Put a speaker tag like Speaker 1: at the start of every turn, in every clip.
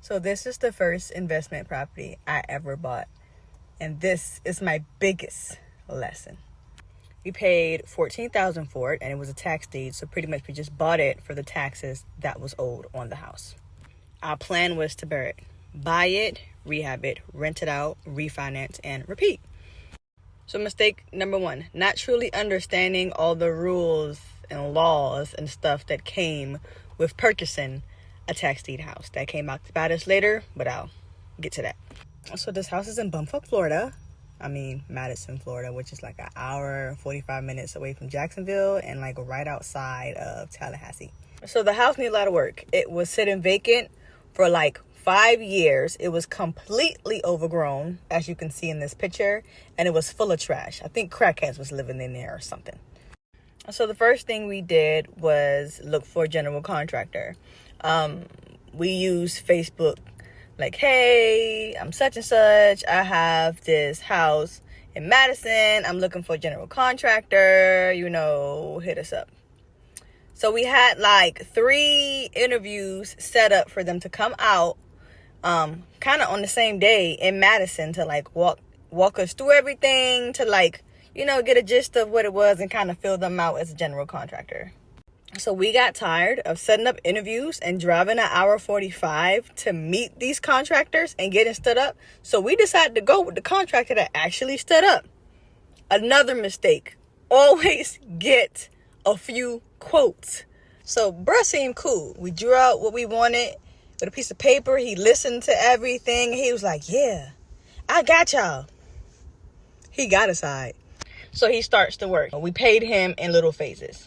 Speaker 1: So this is the first investment property I ever bought. And this is my biggest lesson. We paid $14,000 for it, and it was a tax deed. So pretty much we just bought it for the taxes that was owed on the house. Our plan was to BRRRR it. Buy it, rehab it, rent it out, refinance, and repeat. So mistake number one, not truly understanding all the rules and laws and stuff that came with purchasing a tax deed house. That came out to bite us later, but I'll get to that. So this house is in Bumfuck, Florida. Madison, Florida, which is like an hour and 45 minutes away from Jacksonville and like right outside of Tallahassee. So the house needed a lot of work. It was sitting vacant for like 5 years. It was completely overgrown, as you can see in this picture, and it was full of trash. I think crackheads was living in there or something. So the first thing we did was look for a general contractor. We used Facebook, like, hey, I'm such and such. I have this house in Madison. I'm looking for a general contractor, hit us up. So we had like 3 interviews set up for them to come out, kind of on the same day in Madison to like walk us through everything, to like, get a gist of what it was and kind of fill them out as a general contractor. So we got tired of setting up interviews and driving an hour 45 to meet these contractors and getting stood up. So we decided to go with the contractor that actually stood up. Another mistake. Always get a few quotes. So bruh seemed cool. We drew out what we wanted with a piece of paper. He listened to everything. He was like, yeah, I got y'all. He got us side. So he starts to work. We paid him in little phases.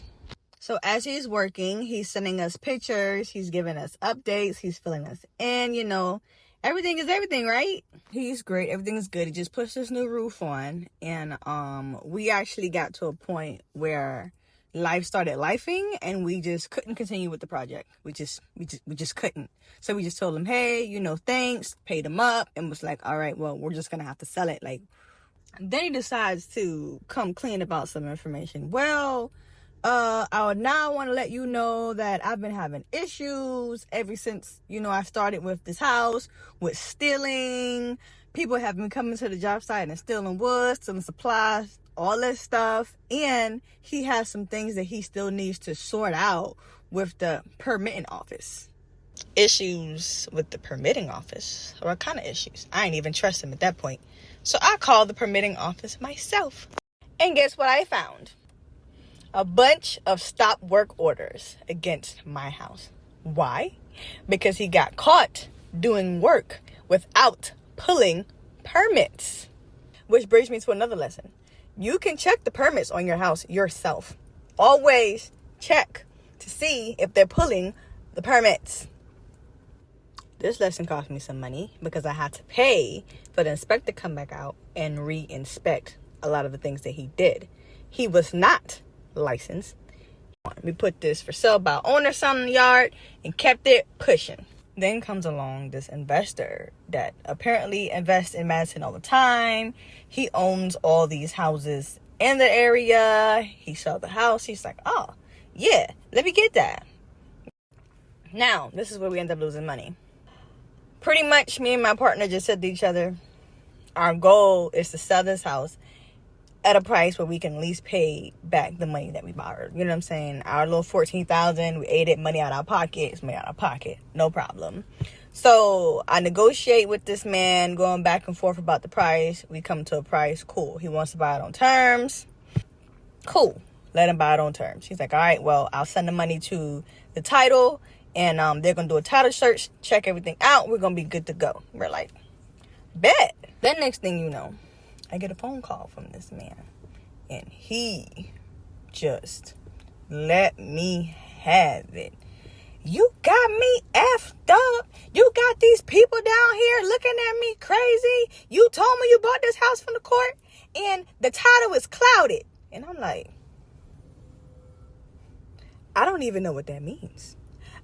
Speaker 1: So as he's working, he's sending us pictures. He's giving us updates. He's filling us in, everything is everything, right? He's great. Everything is good. He just pushed this new roof on. And we actually got to a point where life started lifing and we just couldn't continue with the project. We just couldn't. So we just told him, hey, thanks, paid him up, and was like, all right, well, we're just going to have to sell it. Then he decides to come clean about some information. Well, I would now want to let you know that I've been having issues ever since, I started with this house, with stealing. People have been coming to the job site and stealing wood, stealing supplies, all this stuff. And he has some things that he still needs to sort out with the permitting office. Issues with the permitting office? What kind of issues? I ain't even trust him at that point. So I called the permitting office myself. And guess what I found? A bunch of stop work orders against my house. Why? Because he got caught doing work without pulling permits. Which brings me to another lesson. You can check the permits on your house yourself. Always check to see if they're pulling the permits. This lesson cost me some money because I had to pay for the inspector to come back out and re-inspect a lot of the things that he did. He was not licensed. We put this for sale by owner on the yard and kept it pushing. Then comes along this investor that apparently invests in Madison all the time. He owns all these houses in the area. He saw the house. He's like, oh, yeah, let me get that. Now, this is where we end up losing money. Pretty much me and my partner just said to each other, our goal is to sell this house at a price where we can at least pay back the money that we borrowed. You know what I'm saying? Our little $14,000, we ate it, money out of our pocket. It's money out of our pocket. No problem. So I negotiate with this man, going back and forth about the price. We come to a price. Cool. He wants to buy it on terms. Cool. Let him buy it on terms. He's like, all right, well, I'll send the money to the title, and they're going to do a title search, check everything out. We're going to be good to go. We're like, bet. Then next thing you know, I get a phone call from this man, and he just let me have it. You got me effed up. You got these people down here looking at me crazy. You told me you bought this house from the court, and the title is clouded. And I'm like, I don't even know what that means.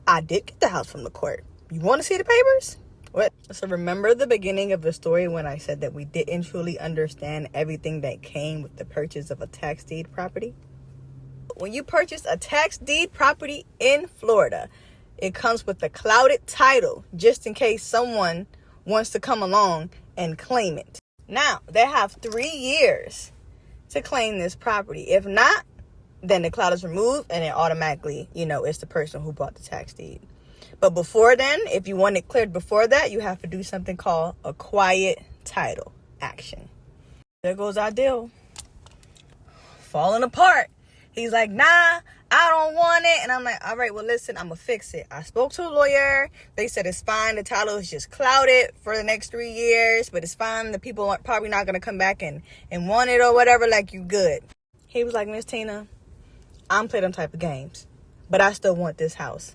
Speaker 1: I did get the house from the court. You want to see the papers? What? So remember the beginning of the story when I said that we didn't truly understand everything that came with the purchase of a tax deed property? When you purchase a tax deed property in Florida, It comes with a clouded title just in case someone wants to come along and claim it. Now, they have 3 years to claim this property. If not, then the cloud is removed and it automatically, it's the person who bought the tax deed. But before then, if you want it cleared before that, you have to do something called a quiet title action. There goes our deal. Falling apart. He's like, nah, I don't want it. And I'm like, all right, well, listen, I'm going to fix it. I spoke to a lawyer. They said it's fine. The title is just clouded for the next 3 years, but it's fine. The people are probably not going to come back and want it or whatever. Like, you good. He was like, Miss Tina, I'm playing them type of games, but I still want this house.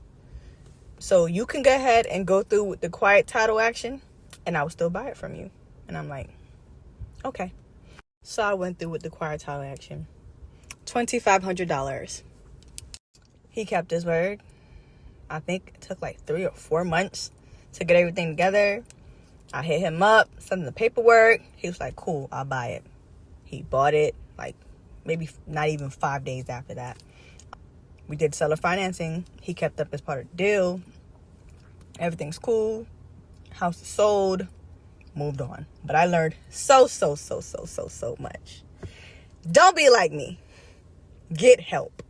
Speaker 1: So you can go ahead and go through with the quiet title action, and I will still buy it from you. And I'm like, okay. So I went through with the quiet title action. $2,500. He kept his word. I think it took like 3 or 4 months to get everything together. I hit him up, sent him the paperwork. He was like, cool, I'll buy it. He bought it like maybe not even 5 days after that. We did seller financing. He kept up his part of the deal. Everything's cool. House is sold. Moved on. But I learned so much. Don't be like me. Get help.